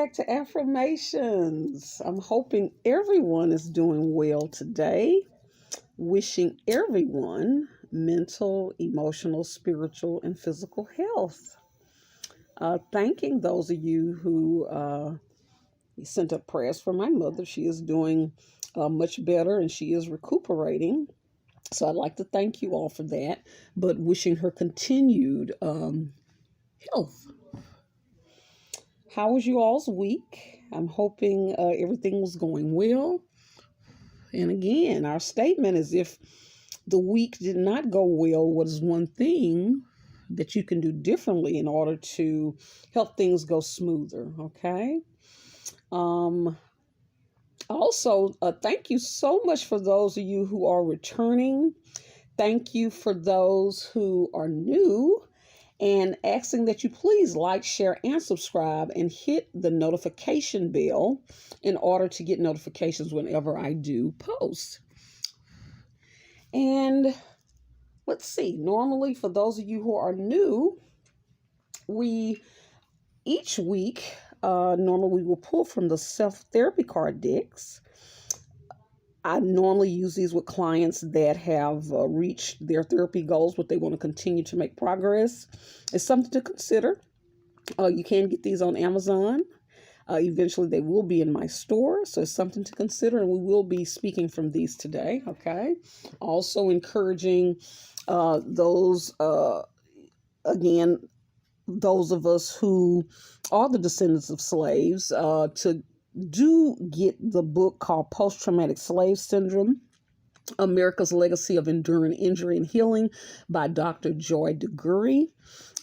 back to affirmations. I'm hoping everyone is doing well today. Wishing everyone mental, emotional, spiritual, and physical health. Thanking those of you who sent up prayers for my mother. She is doing much better and she is recuperating. So I'd like to thank you all for that, but wishing her continued health. How was you all's week? I'm hoping everything was going well. And again, our statement is if the week did not go well, what is one thing that you can do differently in order to help things go smoother? Okay. Also, thank you so much for those of you who are returning. Thank you for those who are new, and asking that you please like, share, and subscribe and hit the notification bell in order to get notifications whenever I do post. And let's see, normally for those of you who are new, each week, normally we will pull from the self-therapy card decks. I normally use these with clients that have reached their therapy goals, but they want to continue to make progress. It's something to consider. You can get these on Amazon. Eventually, they will be in my store, so it's something to consider, and we will be speaking from these today, okay? Also encouraging those of us who are the descendants of slaves to do get the book called Post-Traumatic Slave Syndrome, America's Legacy of Enduring Injury and Healing by Dr. Joy DeGury.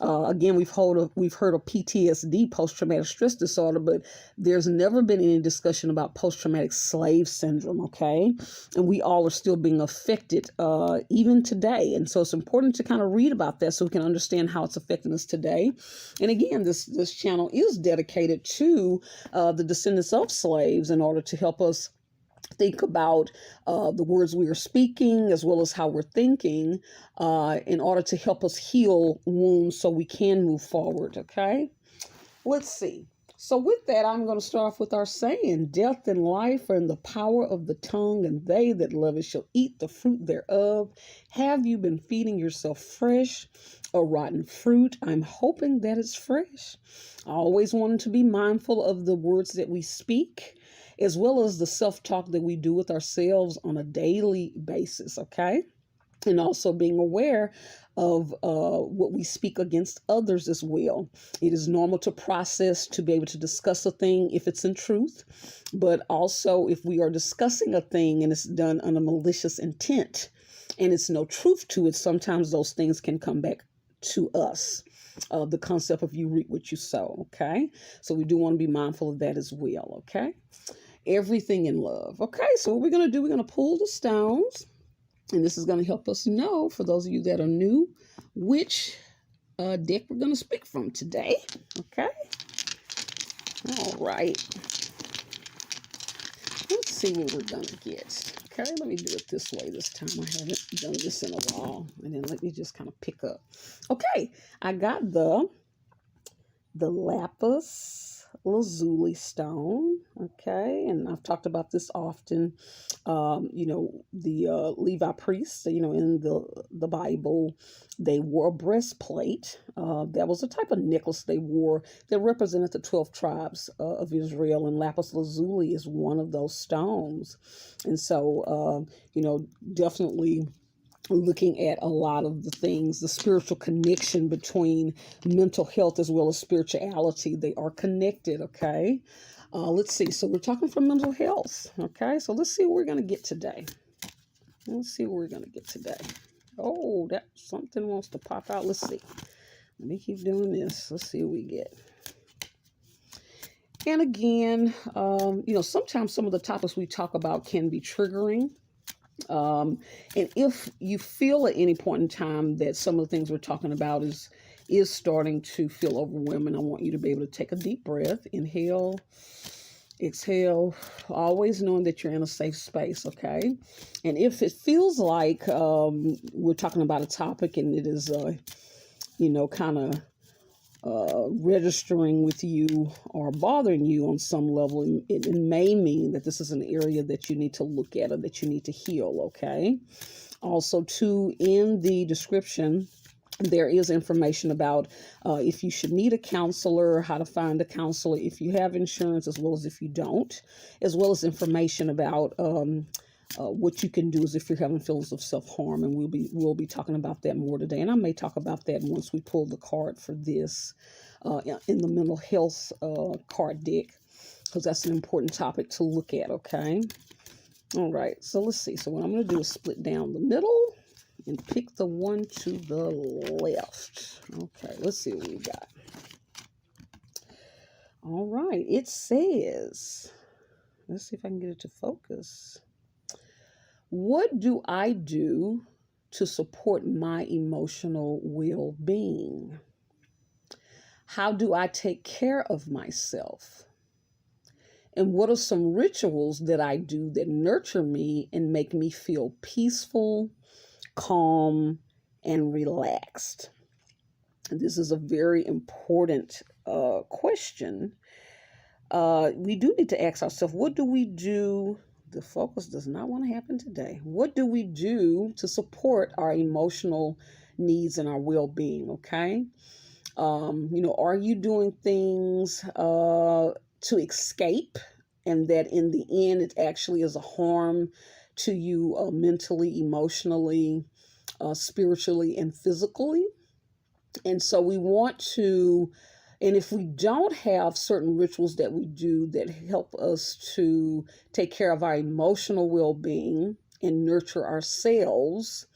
Again, we've heard of PTSD, post-traumatic stress disorder, but there's never been any discussion about post-traumatic slave syndrome, okay? And we all are still being affected even today. And so it's important to kind of read about that so we can understand how it's affecting us today. And again, this channel is dedicated to the descendants of slaves in order to help us think about the words we are speaking as well as how we're thinking in order to help us heal wounds so we can move forward, okay? Let's see. So with that, I'm going to start off with our saying, death and life are in the power of the tongue, and they that love it shall eat the fruit thereof. Have you been feeding yourself fresh or rotten fruit? I'm hoping that it's fresh. I always wanted to be mindful of the words that we speak, as well as the self-talk that we do with ourselves on a daily basis, okay? And also being aware of what we speak against others as well. It is normal to process, to be able to discuss a thing if it's in truth, but also if we are discussing a thing and it's done on a malicious intent and it's no truth to it, sometimes those things can come back to us. The concept of you reap what you sow, okay? So we do want to be mindful of that as well, okay? Everything in love. Okay, so what we're going to do, we're going to pull the stones, and this is going to help us know, for those of you that are new, which deck we're going to speak from today. Okay, all right. Let's see what we're going to get. Okay, let me do it this way this time. I haven't done this in a while. And then let me just kind of pick up. Okay, I got the lapis lazuli stone, okay, and I've talked about this often. The Levi priests, in the Bible, they wore a breastplate. That was a type of necklace they wore that represented the 12 tribes of Israel, and lapis lazuli is one of those stones. And so, definitely looking at a lot of the things, the spiritual connection between mental health as well as spirituality. They are connected, okay? Let's see. So we're talking from mental health, okay? So let's see what we're going to get today. Oh, that something wants to pop out. Let's see. Let me keep doing this. Let's see what we get. And again, sometimes some of the topics we talk about can be triggering. And if you feel at any point in time that some of the things we're talking about is starting to feel overwhelming, I want you to be able to take a deep breath, inhale, exhale, always knowing that you're in a safe space, okay? And if it feels like we're talking about a topic and it is, kind of registering with you or bothering you on some level, it may mean that this is an area that you need to look at or that you need to heal, okay? Also, too, in the description, there is information about if you should need a counselor, how to find a counselor, if you have insurance, as well as if you don't, as well as information about what you can do is if you're having feelings of self-harm, and we'll be talking about that more today. And I may talk about that once we pull the card for this in the mental health card deck, because that's an important topic to look at, okay? All right, so let's see. So what I'm going to do is split down the middle and pick the one to the left. Okay, let's see what we got. All right, it says, let's see if I can get it to focus. What do I do to support my emotional well-being? How do I take care of myself? And what are some rituals that I do that nurture me and make me feel peaceful, calm, and relaxed? This is a very important question. We do need to ask ourselves, what do we do? The focus does not want to happen today. What do we do to support our emotional needs and our well-being, okay? Are you doing things to escape, and that in the end it actually is a harm to you mentally, emotionally, spiritually, and physically? And so we want to, and if we don't have certain rituals that we do that help us to take care of our emotional well-being and nurture ourselves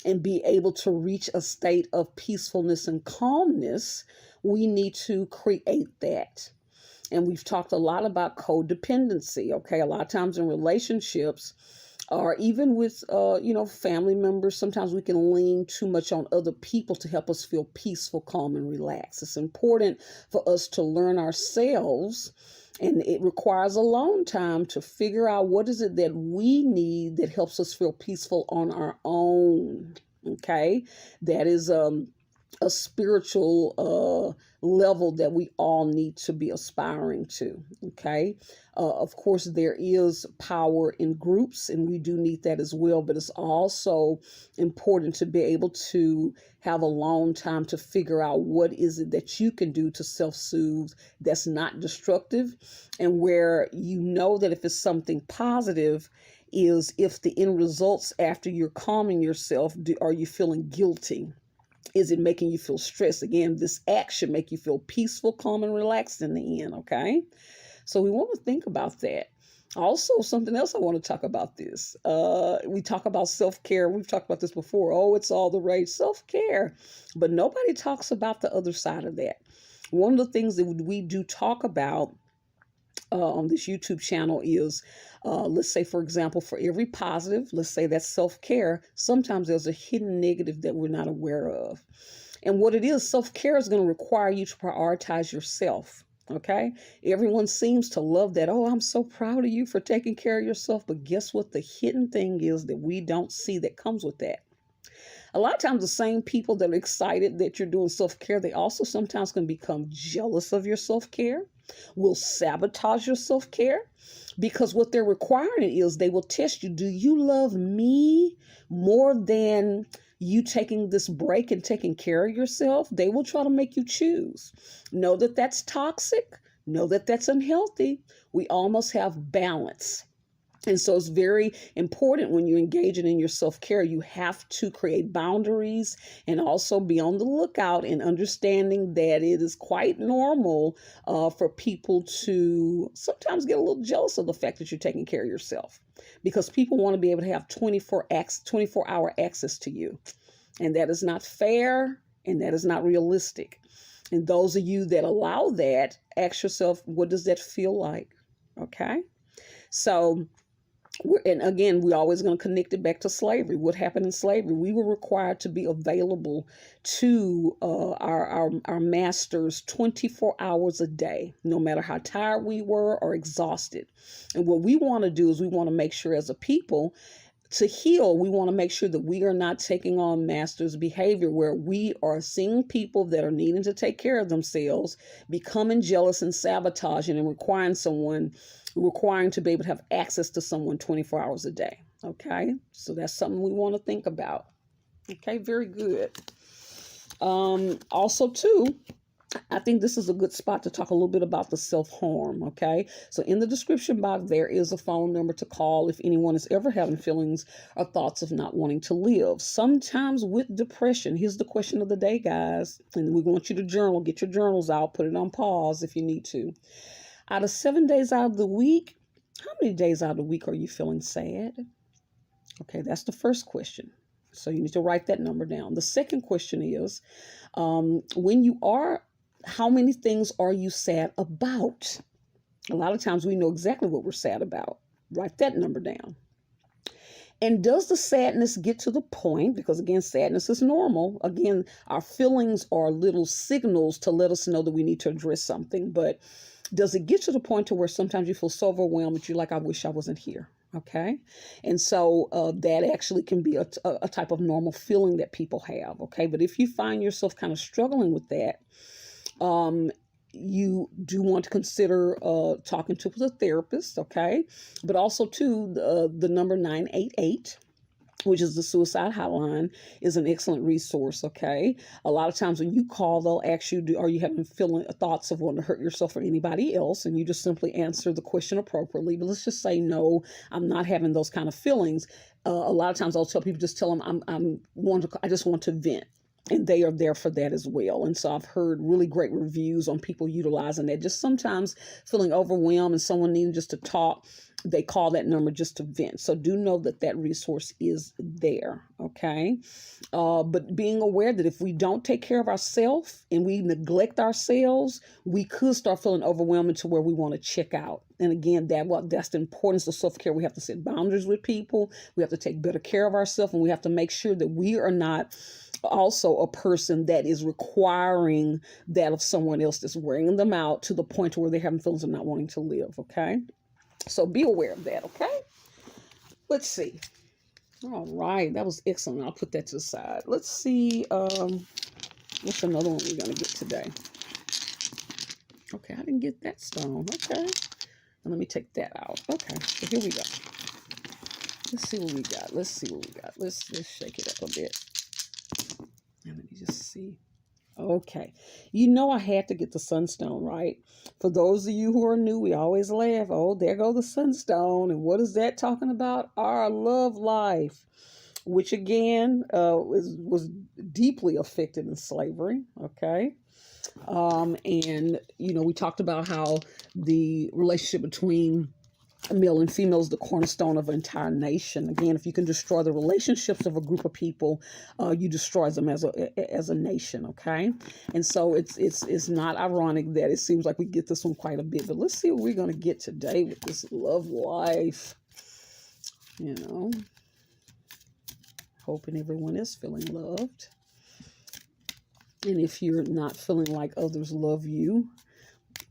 and be able to reach a state of peacefulness and calmness, we need to create that. And we've talked a lot about codependency, okay? A lot of times in relationships, or even with, family members, sometimes we can lean too much on other people to help us feel peaceful, calm, and relaxed. It's important for us to learn ourselves, and it requires alone time to figure out what is it that we need that helps us feel peaceful on our own, okay? That is a spiritual level that we all need to be aspiring to, okay? Of course, there is power in groups, and we do need that as well, but it's also important to be able to have alone time to figure out what is it that you can do to self-soothe that's not destructive, and where you know that if it's something positive, is if the end results after you're calming yourself, are you feeling guilty? Is it making you feel stressed? Again, this act should make you feel peaceful, calm, and relaxed in the end, okay? So we want to think about that. Also, something else I want to talk about this. We talk about self-care. We've talked about this before. Oh, it's all the rage, self-care. But nobody talks about the other side of that. One of the things that we do talk about on this YouTube channel is, let's say, for example, for every positive, let's say that's self-care, sometimes there's a hidden negative that we're not aware of. And what it is, self-care is going to require you to prioritize yourself, okay? Everyone seems to love that. Oh, I'm so proud of you for taking care of yourself. But guess what? The hidden thing is that we don't see that comes with that. A lot of times the same people that are excited that you're doing self-care, they also sometimes can become jealous of your self-care, will sabotage your self-care, because what they're requiring is they will test you. Do you love me more than you taking this break and taking care of yourself? They will try to make you choose. Know that that's toxic. Know that that's unhealthy. We almost have balance. And so it's very important when you're engaging in your self-care, you have to create boundaries and also be on the lookout and understanding that it is quite normal for people to sometimes get a little jealous of the fact that you're taking care of yourself, because people want to be able to have 24-hour access to you. And that is not fair, and that is not realistic. And those of you that allow that, ask yourself, what does that feel like? Okay? So, and again, we're always going to connect it back to slavery. What happened in slavery? We were required to be available to our masters 24 hours a day, no matter how tired we were or exhausted. And what we want to do is we want to make sure as a people, To heal, we want to make sure that we are not taking on master's behavior where we are seeing people that are needing to take care of themselves, becoming jealous and sabotaging and requiring to be able to have access to someone 24 hours a day. Okay, so that's something we want to think about. Okay, very good. Also, too, I think this is a good spot to talk a little bit about the self-harm, okay? So in the description box, there is a phone number to call if anyone is ever having feelings or thoughts of not wanting to live. Sometimes with depression, here's the question of the day, guys, and we want you to journal, get your journals out, put it on pause if you need to. Out of 7 days out of the week, how many days out of the week are you feeling sad? Okay, that's the first question. So you need to write that number down. The second question is, when you are, how many things are you sad about? A lot of times we know exactly what we're sad about. Write that number down. And does the sadness get to the point, because again, sadness is normal. Again, our feelings are little signals to let us know that we need to address something. But does it get to the point to where sometimes you feel so overwhelmed that you're like, I wish I wasn't here? Okay. And so that actually can be a type of normal feeling that people have. Okay. But if you find yourself kind of struggling with that, you do want to consider talking to a therapist, okay? But also, too, the number 988, which is the Suicide Hotline, is an excellent resource, okay? A lot of times when you call, they'll ask you, are you having thoughts of wanting to hurt yourself or anybody else? And you just simply answer the question appropriately. But let's just say, no, I'm not having those kind of feelings. A lot of times I'll tell people, just tell them I just want to vent. And they are there for that as well. And so I've heard really great reviews on people utilizing that. Just sometimes feeling overwhelmed and someone needing just to talk, they call that number just to vent. So do know that that resource is there, okay? But being aware that if we don't take care of ourselves and we neglect ourselves, we could start feeling overwhelming to where we want to check out. And again, that's the importance of self-care. We have to set boundaries with people. We have to take better care of ourselves, and we have to make sure that we are not also a person that is requiring that of someone else, that's wearing them out to the point where they're having feelings of not wanting to live, okay? So be aware of that, okay? Let's see. All right, that was excellent. I'll put that to the side. Let's see, what's another one we're going to get today? Okay, I didn't get that stone, okay. And let me take that out. Okay, so here we go. Let's see what we got. Let's shake it up a bit. And let me just see. Okay. You know I had to get the sunstone, right? For those of you who are new, we always laugh. Oh, there go the sunstone. And what is that talking about? Our love life, which again was deeply affected in slavery. Okay. And, we talked about how the relationship between male and female is the cornerstone of an entire nation. Again, if you can destroy the relationships of a group of people, you destroy them as a nation. Okay, and so it's not ironic that it seems like we get this one quite a bit. But let's see what we're going to get today with this love life. Hoping everyone is feeling loved, and if you're not feeling like others love you,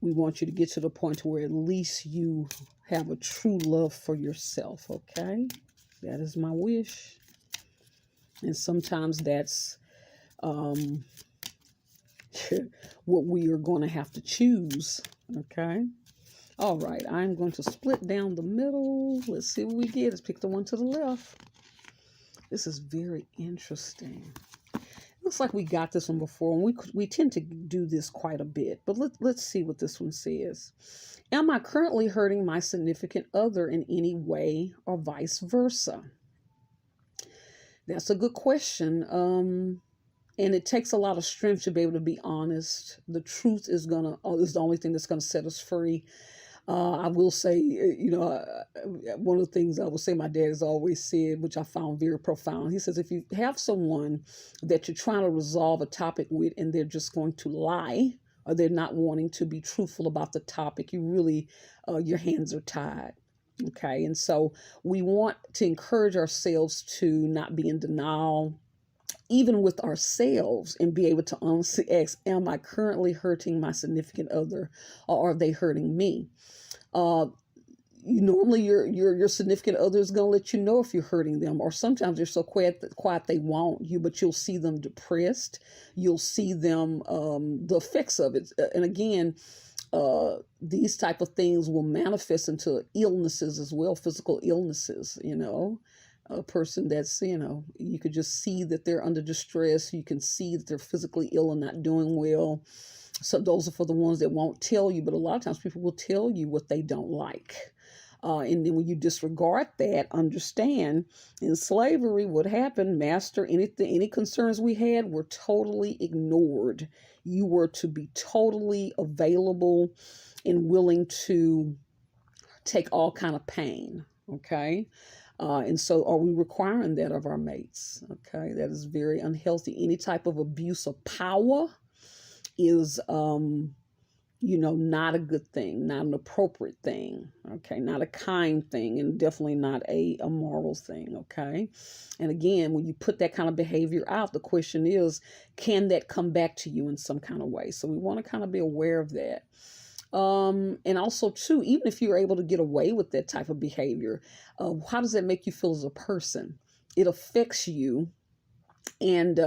we want you to get to the point where at least you have a true love for yourself, okay? That is my wish. And sometimes that's what we are going to have to choose, okay? All right, I'm going to split down the middle. Let's see what we get. Let's pick the one to the left. This is very interesting. Looks like we got this one before, and we tend to do this quite a bit. But let's see what this one says. Am I currently hurting my significant other in any way, or vice versa? That's a good question. And it takes a lot of strength to be able to be honest. The truth is the only thing that's gonna set us free. I will say, one of the things I will say my dad has always said, which I found very profound. He says, if you have someone that you're trying to resolve a topic with and they're just going to lie, or they're not wanting to be truthful about the topic, you really, your hands are tied. Okay. And so we want to encourage ourselves to not be in denial, even with ourselves, and be able to honestly ask, am I currently hurting my significant other, or are they hurting me? normally your significant other is going to let you know if you're hurting them, or sometimes they're so quiet they won't you, but you'll see them depressed. You'll see them, the effects of it. And again, these type of things will manifest into illnesses as well, physical illnesses. A person that's, you could just see that they're under distress. You can see that they're physically ill and not doing well. So those are for the ones that won't tell you, but a lot of times people will tell you what they don't like. And then when you disregard that, understand in slavery, what happened, master, any concerns we had were totally ignored. You were to be totally available and willing to take all kind of pain. Okay. And so are we requiring that of our mates? Okay. That is very unhealthy. Any type of abuse of power is, not a good thing, not an appropriate thing, okay, not a kind thing, and definitely not a moral thing, okay? And again, when you put that kind of behavior out, the question is, can that come back to you in some kind of way? So we want to kind of be aware of that. And also, too, even if you're able to get away with that type of behavior, how does that make you feel as a person? It affects you, and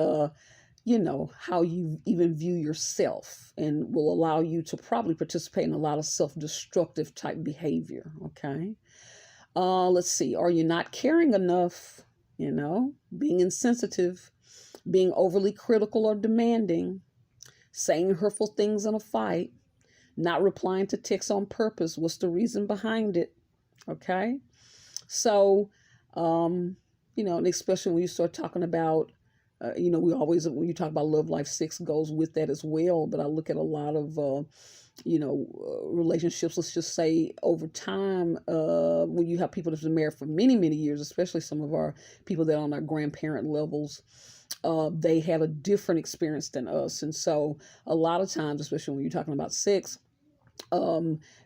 how you even view yourself, and will allow you to probably participate in a lot of self-destructive type behavior. Okay. Let's see. Are you not caring enough? Being insensitive, being overly critical or demanding, saying hurtful things in a fight, not replying to texts on purpose. What's the reason behind it? Okay. So, and especially when you start talking about, we always, when you talk about love life, 6 goes with that as well. But I look at a lot of, relationships, let's just say over time, when you have people that have been married for many, many years, especially some of our people that are on our grandparent levels, they had a different experience than us. And so a lot of times, especially when you're talking about sex,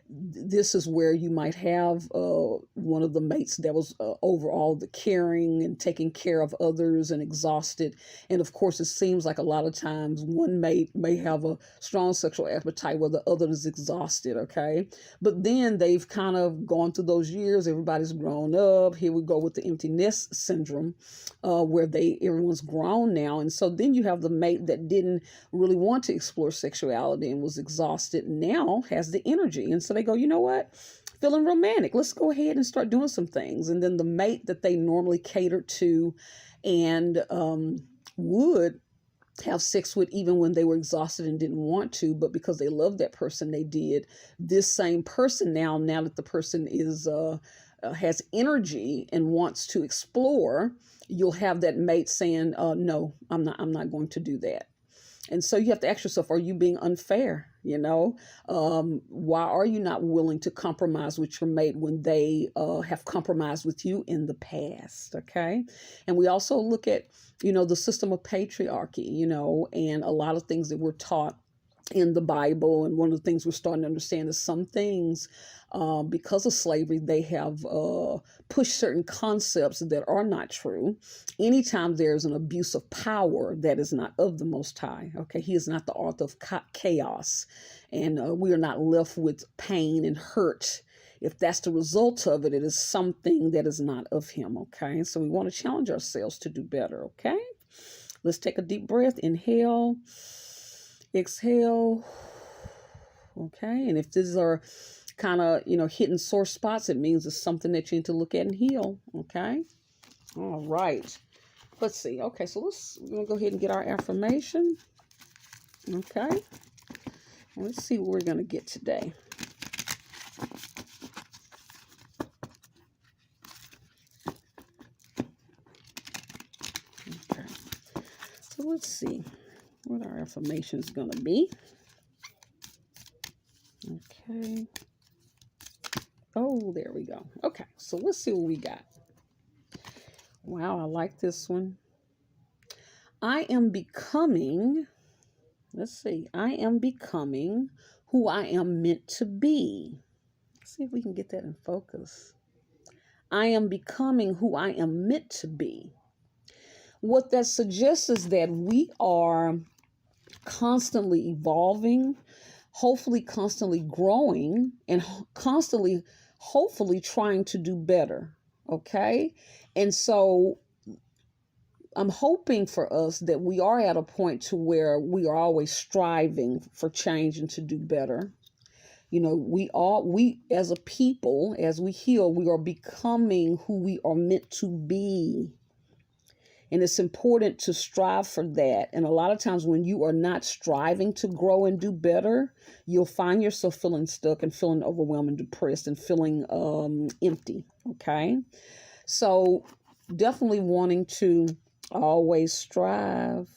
this is where you might have one of the mates that was overall the caring and taking care of others and exhausted. And of course, it seems like a lot of times one mate may have a strong sexual appetite where the other is exhausted, okay? But then they've kind of gone through those years. Everybody's grown up. Here we go with the empty nest syndrome, where everyone's grown now. And so then you have the mate that didn't really want to explore sexuality and was exhausted, now has the energy. And so they go, you know what? Feeling romantic. Let's go ahead and start doing some things. And then the mate that they normally catered to and would have sex with even when they were exhausted and didn't want to, but because they loved that person, they did. This same person now that the person is has energy and wants to explore, you'll have that mate saying, no, I'm not going to do that. And so you have to ask yourself, are you being unfair? Why are you not willing to compromise with your mate when they have compromised with you in the past? Okay. And we also look at, the system of patriarchy, and a lot of things that we're taught in the Bible. And one of the things we're starting to understand is some things, because of slavery, they have pushed certain concepts that are not true. Anytime there's an abuse of power that is not of the Most High, okay, He is not the author of chaos, and we are not left with pain and hurt. If that's the result of it, it is something that is not of Him, okay? So we want to challenge ourselves to do better, okay? Let's take a deep breath. Inhale. Exhale. Okay. And if these are kind of, hitting sore spots, it means it's something that you need to look at and heal. Okay. All right. Let's see. Okay. So we're going to go ahead and get our affirmation. Okay. Let's see what we're going to get today. Okay. So let's see what our affirmation is going to be. Okay. Oh, there we go. Okay, so let's see what we got. Wow, I like this one. I am becoming who I am meant to be. Let's see if we can get that in focus. I am becoming who I am meant to be. What that suggests is that we are constantly evolving, hopefully constantly growing, and constantly, hopefully trying to do better. Okay. And so I'm hoping for us that we are at a point to where we are always striving for change and to do better. You know, we as a people, as we heal, we are becoming who we are meant to be. And it's important to strive for that. And a lot of times when you are not striving to grow and do better, you'll find yourself feeling stuck and feeling overwhelmed and depressed and feeling empty. Okay. So definitely wanting to always strive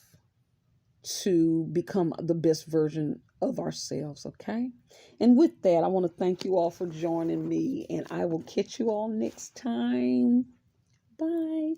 to become the best version of ourselves. Okay. And with that, I want to thank you all for joining me, and I will catch you all next time. Bye.